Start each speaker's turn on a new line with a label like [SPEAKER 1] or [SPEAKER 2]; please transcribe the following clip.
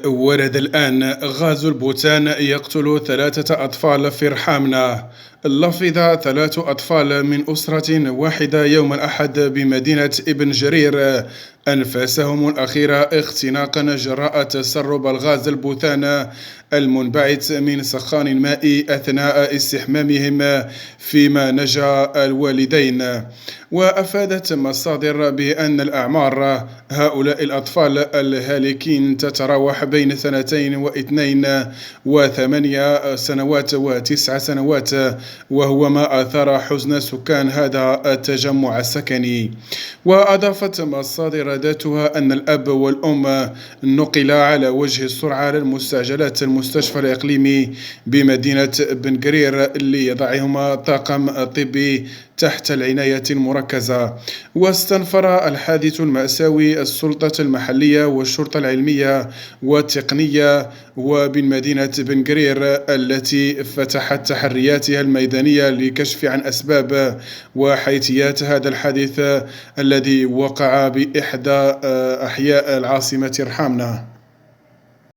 [SPEAKER 1] ورد الآن غاز البوتان يقتل 3 أطفال في رحامنا. لفظ 3 أطفال من أسرة واحدة يوم الأحد بمدينة ابن جرير أنفاسهم الأخيرة اختناقا جراء تسرب الغاز البوتان المنبعث من سخان الماء أثناء استحمامهم، فيما نجا الوالدين. وأفادت مصادر بأن الأعمار هؤلاء الأطفال الهالكين تتراوح بين 2 و8 سنوات و9 سنوات، وهو ما أثار حزن سكان هذا التجمع السكني. وأضافت مصادر ذاتها أن الأب والأم نقلا على وجه السرعة للمستعجلات المستشفى الإقليمي بمدينة بن قرير ليضعهما طاقم طبي تحت العناية المركزة. واستنفر الحادث المأساوي السلطة المحلية والشرطة العلمية والتقنية وبالمدينة بن قرير التي فتحت تحرياتها الميدانية لكشف عن أسباب وحيثيات هذا الحادث الذي وقع بإحدى أحياء العاصمة رحامنة.